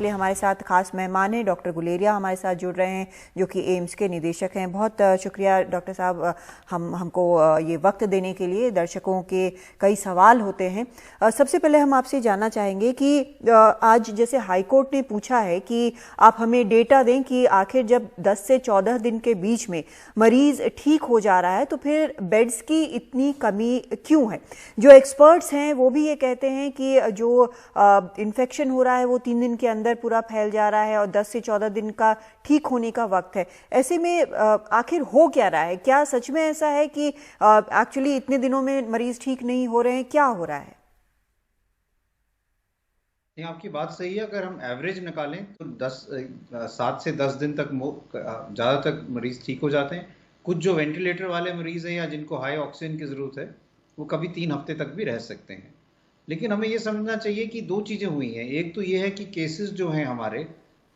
के लिए हमारे साथ खास मेहमान हैं डॉक्टर गुलेरिया हमारे साथ जुड़ रहे हैं, जो कि एम्स के निदेशक हैं। बहुत शुक्रिया डॉक्टर साहब हमको ये वक्त देने के लिए। दर्शकों के कई सवाल होते हैं। सबसे पहले हम आपसे जानना चाहेंगे कि आज जैसे हाईकोर्ट ने पूछा है कि आप हमें डेटा दें कि आखिर जब 10 से 14 दिन के बीच में मरीज ठीक हो जा रहा है तो फिर बेड्स की इतनी कमी क्यों है। जो एक्सपर्ट्स हैं वो भी ये कहते हैं कि जो इन्फेक्शन हो रहा है वो 3 दिन के अंदर पूरा फैल जा रहा है और 10 से 14 दिन का ठीक होने का वक्त है। ऐसे में आखिर हो क्या रहा है? क्या सच में ऐसा है कि एक्चुअली इतने दिनों में मरीज ठीक नहीं हो रहे हैं? क्या हो रहा है? नहीं, आपकी बात सही है। अगर हम एवरेज निकालें तो 7 से 10 दिन तक ज़्यादातर मरीज ठीक हो जाते हैं। कुछ जो वेंटिलेटर वाले मरीज हैं या जिनको हाई ऑक्सीजन की ज़रूरत है वो कभी 3 हफ्ते तक भी रह सकते हैं। लेकिन हमें ये समझना चाहिए कि 2 चीज़ें हुई हैं। एक तो ये है कि केसेस जो हैं हमारे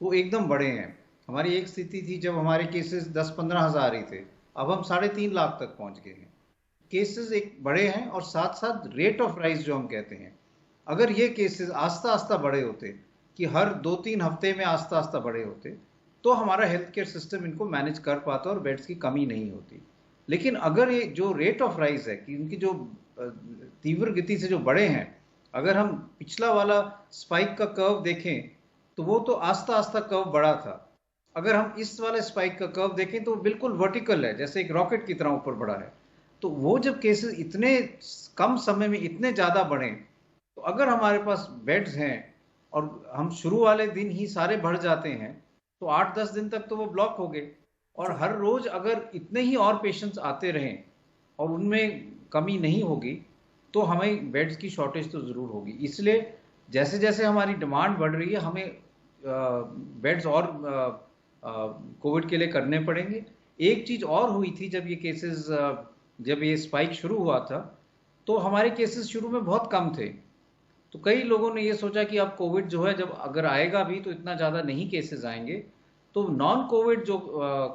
वो एकदम बड़े हैं। हमारी एक स्थिति थी जब हमारे केसेस 10-15 हज़ार ही थे, अब हम 3.5 लाख तक पहुंच गए हैं। केसेस एक बड़े हैं और साथ साथ रेट ऑफ राइज जो हम कहते हैं, अगर ये केसेस आस्ता आस्ता बड़े होते कि हर 2-3 हफ्ते में आस्ता आस्ता बड़े होते तो हमारा हेल्थ केयर सिस्टम इनको मैनेज कर पाता और बेड्स की कमी नहीं होती। लेकिन अगर ये जो रेट ऑफ राइज है कि उनकी जो तीव्र गति से जो बड़े हैं, अगर हम पिछला वाला स्पाइक का कर्व देखें तो वो तो आस्ता आस्ता कर्व बढ़ा था। अगर हम इस वाले स्पाइक का कर्व देखें तो बिल्कुल वर्टिकल है, जैसे एक रॉकेट की तरह ऊपर बढ़ा है। तो वो जब केसेस इतने कम समय में इतने ज्यादा बढ़े तो अगर हमारे पास बेड्स हैं और हम शुरू वाले दिन ही सारे भर जाते हैं तो 8-10 दिन तक तो वो ब्लॉक हो गए। और हर रोज अगर इतने ही और पेशेंट्स आते रहें और उनमें कमी नहीं होगी तो हमें बेड्स की शॉर्टेज तो जरूर होगी। इसलिए जैसे जैसे हमारी डिमांड बढ़ रही है हमें बेड्स और कोविड के लिए करने पड़ेंगे। एक चीज और हुई थी, जब ये केसेस जब ये स्पाइक शुरू हुआ था तो हमारे केसेस शुरू में बहुत कम थे। तो कई लोगों ने ये सोचा कि अब कोविड जो है जब अगर आएगा भी तो इतना ज़्यादा नहीं केसेस आएंगे, तो नॉन कोविड जो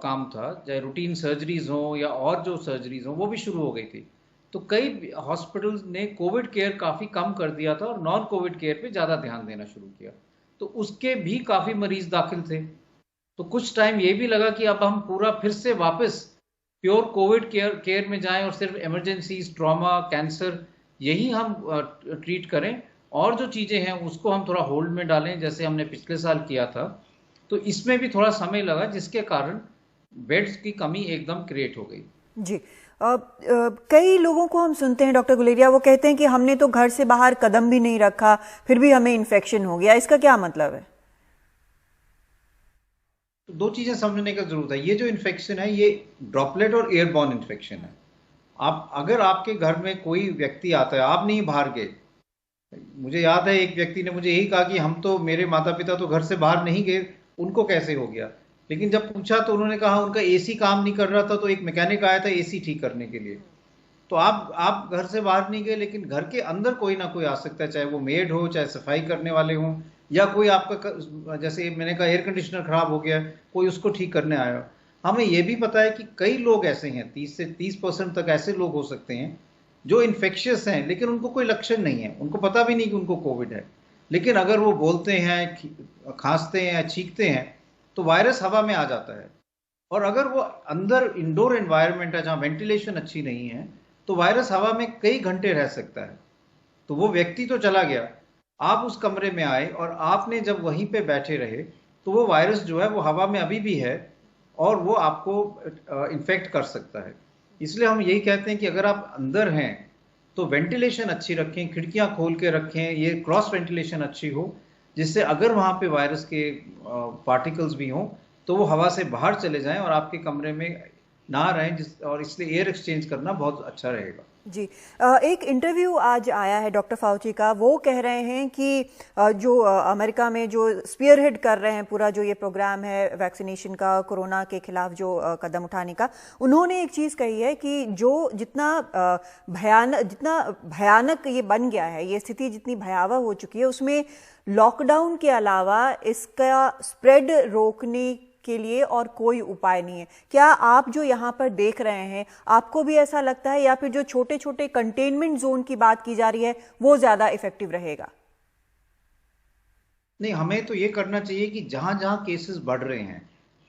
काम था, चाहे रूटीन सर्जरीज हो या और जो सर्जरीज हो, वो भी शुरू हो गई थी। तो कई हॉस्पिटल्स ने कोविड केयर काफ़ी कम कर दिया था और नॉन कोविड केयर पे ज़्यादा ध्यान देना शुरू किया। तो उसके भी काफ़ी मरीज दाखिल थे। तो कुछ टाइम ये भी लगा कि अब हम पूरा फिर से वापस प्योर कोविड केयर में जाएं और सिर्फ इमरजेंसीज, ट्रॉमा, कैंसर यही हम ट्रीट करें और जो चीज़ें हैं उसको हम थोड़ा होल्ड में डालें, जैसे हमने पिछले साल किया था। तो इसमें भी थोड़ा समय लगा जिसके कारण बेड्स की कमी एकदम क्रिएट हो गई। जी। कई लोगों को हम सुनते हैं डॉक्टर गुलेरिया, वो कहते हैं कि हमने तो घर से बाहर कदम भी नहीं रखा फिर भी हमें इन्फेक्शन हो गया। इसका क्या मतलब है? तो 2 चीजें समझने का जरूरत है। ये जो इन्फेक्शन है ये ड्रॉपलेट और एयरबॉर्न इन्फेक्शन है। आप अगर आपके घर में कोई व्यक्ति आता है, आप नहीं बाहर गए। मुझे याद है एक व्यक्ति ने मुझे यही कहा कि हम तो, मेरे माता पिता तो घर से बाहर नहीं गए, उनको कैसे हो गया। लेकिन जब पूछा तो उन्होंने कहा उनका एसी काम नहीं कर रहा था तो एक मैकेनिक आया था एसी ठीक करने के लिए। तो आप घर से बाहर नहीं गए लेकिन घर के अंदर कोई ना कोई आ सकता है, चाहे वो मेड हो, चाहे सफाई करने वाले हों, या कोई आपका, जैसे मैंने कहा एयर कंडीशनर खराब हो गया, कोई उसको ठीक करने आया। हमें यह भी पता है कि कई लोग ऐसे हैं, 30 से 30% तक ऐसे लोग हो सकते हैं जो इन्फेक्शियस हैं लेकिन उनको कोई लक्षण नहीं है, उनको पता भी नहीं कि उनको कोविड है। लेकिन अगर वो बोलते हैं, खांसते हैं या छींकते हैं तो वायरस हवा में आ जाता है। और अगर वो अंदर इंडोर एनवायरनमेंट है जहां वेंटिलेशन अच्छी नहीं है तो वायरस हवा में कई घंटे रह सकता है। तो वो व्यक्ति तो चला गया, आप उस कमरे में आए और आपने जब वहीं पे बैठे रहे तो वो वायरस जो है वो हवा में अभी भी है और वो आपको इन्फेक्ट कर सकता है। इसलिए हम यही कहते हैं कि अगर आप अंदर हैं तो वेंटिलेशन अच्छी रखें, खिड़कियां खोल के रखें, ये क्रॉस वेंटिलेशन अच्छी हो, जिससे अगर वहां पे वायरस के पार्टिकल्स भी हों तो वो हवा से बाहर चले जाएं और आपके कमरे में ना रहें, और इसलिए एयर एक्सचेंज करना बहुत अच्छा रहेगा। जी। एक इंटरव्यू आज आया है डॉक्टर फाउची का, वो कह रहे हैं कि जो अमेरिका में जो स्पीयरहेड कर रहे हैं पूरा जो ये प्रोग्राम है वैक्सीनेशन का, कोरोना के खिलाफ जो कदम उठाने का, उन्होंने एक चीज़ कही है कि जो जितना भयानक ये बन गया है, ये स्थिति जितनी भयावह हो चुकी है, उसमें लॉकडाउन के अलावा इसका स्प्रेड रोकने के लिए और कोई उपाय नहीं है। क्या आप जो यहाँ पर देख रहे हैं, आपको भी ऐसा लगता है, या फिर जो छोटे छोटे कंटेनमेंट जोन की बात की जा रही है वो ज्यादा इफेक्टिव रहेगा? नहीं, हमें तो ये करना चाहिए कि जहां जहां केसेस बढ़ रहे हैं,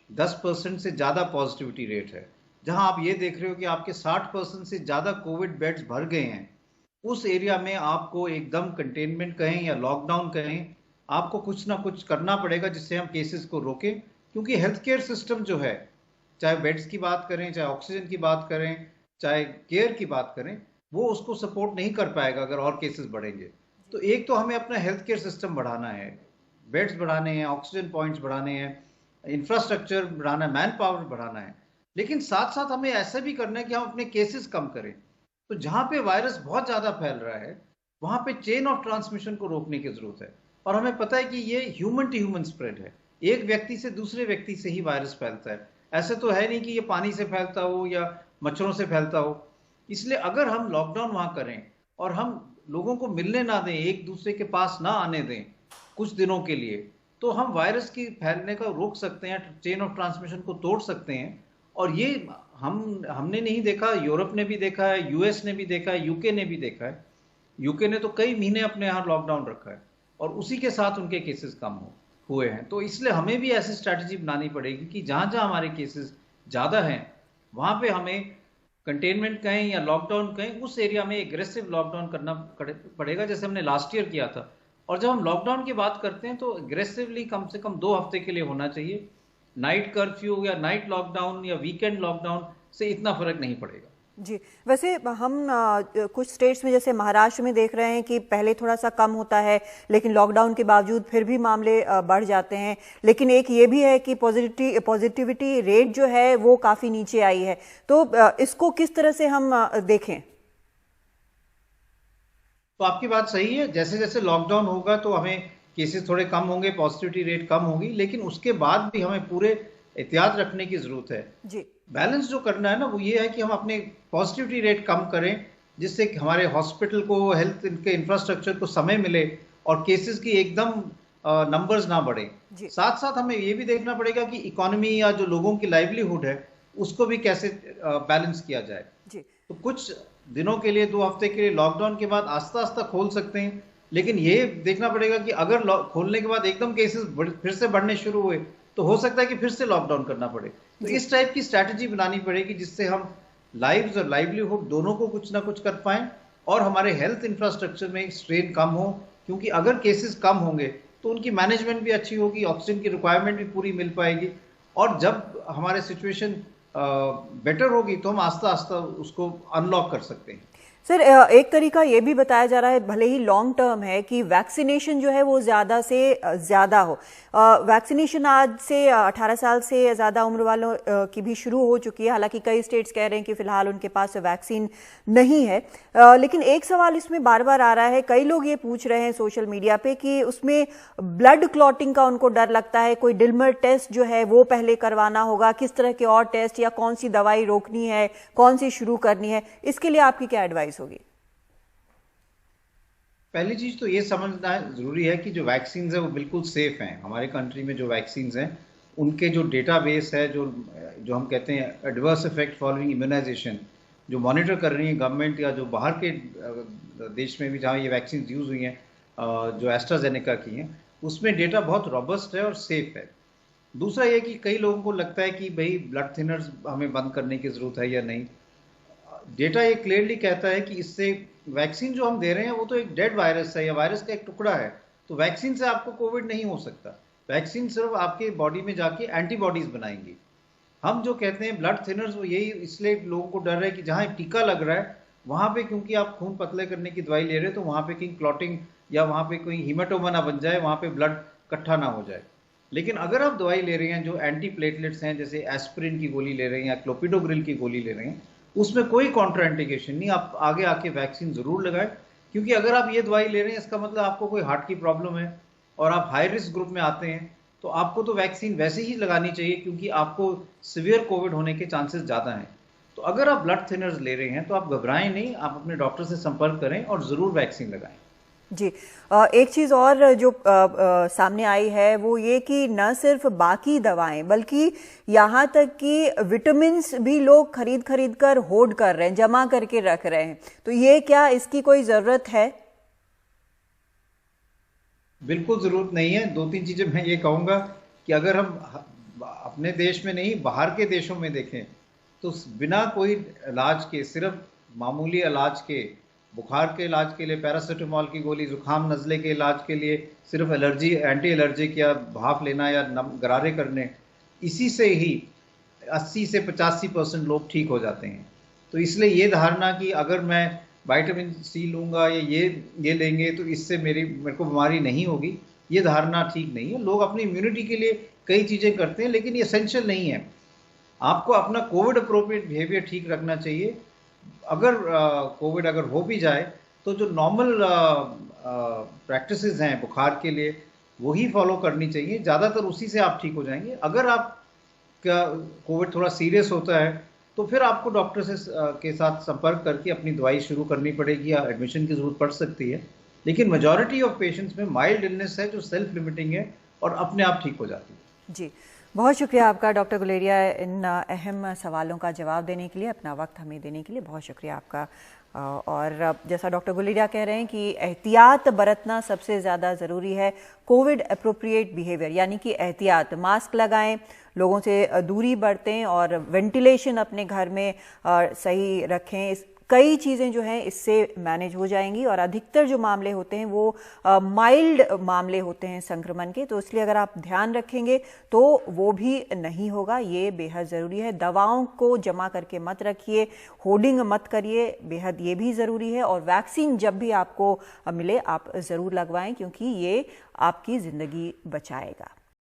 10% से ज्यादा पॉजिटिविटी रेट है, जहां आप ये देख रहे हो कि आपके 60% से ज्यादा कोविड बेड्स भर गए हैं, उस एरिया में आपको एकदम कंटेनमेंट कहें या लॉकडाउन कहें, आपको कुछ ना कुछ करना पड़ेगा जिससे हम केसेस को रोकें। क्योंकि हेल्थ केयर सिस्टम जो है, चाहे बेड्स की बात करें, चाहे ऑक्सीजन की बात करें, चाहे केयर की बात करें, वो उसको सपोर्ट नहीं कर पाएगा अगर और केसेस बढ़ेंगे। तो एक तो हमें अपना हेल्थ केयर सिस्टम बढ़ाना है, बेड्स बढ़ाने हैं, ऑक्सीजन पॉइंट्स बढ़ाने हैं, इंफ्रास्ट्रक्चर बढ़ाना है, मैन पावर बढ़ाना है। लेकिन साथ साथ हमें ऐसा भी करना है कि हम अपने केसेस कम करें। तो जहां पे वायरस बहुत ज्यादा फैल रहा है, वहां पे चेन ऑफ ट्रांसमिशन को रोकने की जरूरत है। और हमें पता है कि ये ह्यूमन टू ह्यूमन स्प्रेड है, एक व्यक्ति से दूसरे व्यक्ति से ही वायरस फैलता है। ऐसे तो है नहीं कि ये पानी से फैलता हो या मच्छरों से फैलता हो। इसलिए अगर हम लॉकडाउन वहां करें और हम लोगों को मिलने ना दें, एक दूसरे के पास ना आने दें कुछ दिनों के लिए, तो हम वायरस की फैलने का रोक सकते हैं, चेन ऑफ ट्रांसमिशन को तोड़ सकते हैं। और ये हमने नहीं देखा, यूरोप ने भी देखा है, यूएस ने भी देखा है, यूके ने भी देखा है। यूके ने तो कई महीने अपने यहाँ लॉकडाउन रखा है और उसी के साथ उनके केसेस कम हुए हैं। तो इसलिए हमें भी ऐसी स्ट्रैटेजी बनानी पड़ेगी कि जहां जहां हमारे केसेस ज्यादा हैं, वहां पे हमें कंटेनमेंट कहें या लॉकडाउन कहें, उस एरिया में एग्रेसिव लॉकडाउन करना पड़ेगा, जैसे हमने लास्ट ईयर किया था। और जब हम लॉकडाउन की बात करते हैं तो एग्रेसिवली कम से कम 2 हफ्ते के लिए होना चाहिए। नाइट कर्फ्यू या नाइट लॉकडाउन या वीकेंड लॉकडाउन से इतना फर्क नहीं पड़ेगा। जी, वैसे हम कुछ स्टेट्स में जैसे महाराष्ट्र में देख रहे हैं कि पहले थोड़ा सा कम होता है, लेकिन लॉकडाउन के बावजूद फिर भी मामले बढ़ जाते हैं। लेकिन एक ये भी है कि पॉजिटिविटी रेट जो है वो काफ़ी नीचे आई है। तो इसको किस तरह से हम देखें? तो आपकी बात सही है, जैसे जैसे लॉकडाउन होगा तो हमें केसेस थोड़े कम होंगे, पॉजिटिविटी रेट कम होगी, लेकिन उसके बाद भी हमें पूरे एहतियात रखने की जरूरत है। जी, बैलेंस जो करना है ना, वो ये है कि हम अपने पॉजिटिविटी रेट कम करें, जिससे कि हमारे हॉस्पिटल को, हेल्थ के इंफ्रास्ट्रक्चर को समय मिले और केसेस की एकदम नंबर्स ना बढ़े। जी, साथ साथ हमें ये भी देखना पड़ेगा कि इकोनॉमी या जो लोगों की लाइवलीहुड है उसको भी कैसे बैलेंस किया जाए। जी, तो कुछ दिनों के लिए, 2 हफ्ते के लिए लॉकडाउन के बाद आस्ता आस्ता खोल सकते हैं, लेकिन ये देखना पड़ेगा कि अगर खोलने के बाद एकदम केसेस फिर से बढ़ने शुरू हुए तो हो सकता है कि फिर से लॉकडाउन करना पड़े। तो जी। इस टाइप की स्ट्रैटेजी बनानी पड़ेगी जिससे हम लाइव्स और लाइवलीहुड दोनों को कुछ ना कुछ कर पाएं और हमारे हेल्थ इंफ्रास्ट्रक्चर में स्ट्रेन कम हो। क्योंकि अगर केसेस कम होंगे तो उनकी मैनेजमेंट भी अच्छी होगी, ऑक्सीजन की रिक्वायरमेंट भी पूरी मिल पाएगी। और जब हमारे सिचुएशन बेटर होगी तो हम आस्ता आस्ता उसको अनलॉक कर सकते हैं। सर, एक तरीका ये भी बताया जा रहा है, भले ही लॉन्ग टर्म है, कि वैक्सीनेशन जो है वो ज़्यादा से ज़्यादा हो। वैक्सीनेशन आज से 18 साल से ज़्यादा उम्र वालों की भी शुरू हो चुकी है। हालांकि कई स्टेट्स कह रहे हैं कि फ़िलहाल उनके पास वैक्सीन नहीं है। लेकिन एक सवाल इसमें बार बार आ रहा है, कई लोग ये पूछ रहे हैं सोशल मीडिया पे कि उसमें ब्लड क्लॉटिंग का उनको डर लगता है। कोई डिल्मर टेस्ट जो है वो पहले करवाना होगा, किस तरह के और टेस्ट, या कौन सी दवाई रोकनी है, कौन सी शुरू करनी है, इसके लिए आपकी क्या एडवाइस होगी? पहली चीज तो ये समझना जरूरी है कि जो वैक्सीन है वो बिल्कुल सेफ हैं। हमारे कंट्री में जो वैक्सीन हैं उनके जो डेटाबेस है, जो जो हम कहते हैं एडवर्स इफेक्ट फॉलोइंग इम्यूनाइजेशन, जो मॉनिटर कर रही है गवर्नमेंट या जो बाहर के देश में भी जहाँ ये वैक्सीन यूज हुई हैं, जो एस्ट्राजेनेका की हैं, उसमें डेटा बहुत रॉबस्ट है और सेफ है। दूसरा ये कि कई लोगों को लगता है कि भाई ब्लड थिनर्स हमें बंद करने की जरूरत है या नहीं। डेटा ये क्लियरली कहता है कि इससे वैक्सीन जो हम दे रहे हैं वो तो एक डेड वायरस है या वायरस का एक टुकड़ा है, तो वैक्सीन से आपको कोविड नहीं हो सकता। वैक्सीन सिर्फ आपके बॉडी में जाके एंटीबॉडीज बनाएंगी। हम जो कहते हैं ब्लड थिनर्स, वो यही इसलिए लोगों को डर है कि जहां टीका लग रहा है वहां पे, क्योंकि आप खून पतले करने की दवाई ले रहे हो, तो वहां पे कहीं क्लॉटिंग या वहां पे कोई हीमाटोमा ना बन जाए, वहां पे ब्लड इकट्ठा ना हो जाए। लेकिन अगर आप दवाई ले रहे हैं जो एंटी प्लेटलेट्स हैं, जैसे एस्पिरिन की गोली ले रहे हैं या क्लोपिडोग्रिल की गोली ले रहे हैं, उसमें कोई कॉन्ट्राइंडिकेशन नहीं, आप आगे आके वैक्सीन जरूर लगाएं। क्योंकि अगर आप ये दवाई ले रहे हैं इसका मतलब आपको कोई हार्ट की प्रॉब्लम है और आप हाई रिस्क ग्रुप में आते हैं, तो आपको तो वैक्सीन वैसे ही लगानी चाहिए, क्योंकि आपको सिवियर कोविड होने के चांसेस ज़्यादा हैं। तो अगर आप ब्लड थिनर्स ले रहे हैं तो आप घबराएं नहीं, आप अपने डॉक्टर से संपर्क करें और ज़रूर वैक्सीन लगाएं। जी, एक चीज़ और जो सामने आई है वो ये कि न सिर्फ बाकी दवाएं बल्कि यहाँ तक कि विटामिन्स भी लोग खरीद खरीद कर होर्ड कर रहे हैं, जमा करके रख रहे हैं। तो ये क्या इसकी कोई ज़रूरत है? बिल्कुल जरूरत नहीं है। दो तीन चीजें मैं ये कहूंगा कि अगर हम अपने देश में नहीं बाहर के देशों में देखें तो बिना कोई इलाज के, सिर्फ मामूली इलाज के, बुखार के इलाज के लिए पैरासीटामोल की गोली, जुकाम नज़ले के इलाज के लिए सिर्फ एलर्जी, एंटी एलर्जिक या भाप लेना या गरारे करने, इसी से ही 80 से 85% लोग ठीक हो जाते हैं। तो इसलिए ये धारणा कि अगर मैं विटामिन सी लूंगा या ये लेंगे तो इससे मेरे को बीमारी नहीं होगी, ये धारणा ठीक नहीं है। लोग अपनी इम्यूनिटी के लिए कई चीज़ें करते हैं लेकिन ये एसेंशियल नहीं है। आपको अपना कोविड अप्रोप्रिएट बिहेवियर ठीक रखना चाहिए। अगर कोविड अगर हो भी जाए तो जो नॉर्मल प्रैक्टिसेस हैं बुखार के लिए वही फॉलो करनी चाहिए, ज़्यादातर उसी से आप ठीक हो जाएंगे। अगर आप का कोविड थोड़ा सीरियस होता है तो फिर आपको डॉक्टर से के साथ संपर्क करके अपनी दवाई शुरू करनी पड़ेगी या एडमिशन की जरूरत पड़ सकती है। लेकिन मेजॉरिटी ऑफ पेशेंट्स में माइल्ड इलनेस है जो सेल्फ लिमिटिंग है और अपने आप ठीक हो जाती है। जी, बहुत शुक्रिया आपका डॉक्टर गुलेरिया, इन अहम सवालों का जवाब देने के लिए, अपना वक्त हमें देने के लिए बहुत शुक्रिया आपका। और जैसा डॉक्टर गुलेरिया कह रहे हैं कि एहतियात बरतना सबसे ज़्यादा ज़रूरी है। कोविड अप्रोप्रिएट बिहेवियर यानी कि एहतियात, मास्क लगाएं, लोगों से दूरी बरतें और वेंटिलेशन अपने घर में सही रखें। कई चीज़ें जो हैं इससे मैनेज हो जाएंगी और अधिकतर जो मामले होते हैं वो माइल्ड मामले होते हैं संक्रमण के, तो इसलिए अगर आप ध्यान रखेंगे तो वो भी नहीं होगा, ये बेहद ज़रूरी है। दवाओं को जमा करके मत रखिए, होर्डिंग मत करिए, बेहद ये भी ज़रूरी है। और वैक्सीन जब भी आपको मिले आप ज़रूर लगवाएं क्योंकि ये आपकी ज़िंदगी बचाएगा।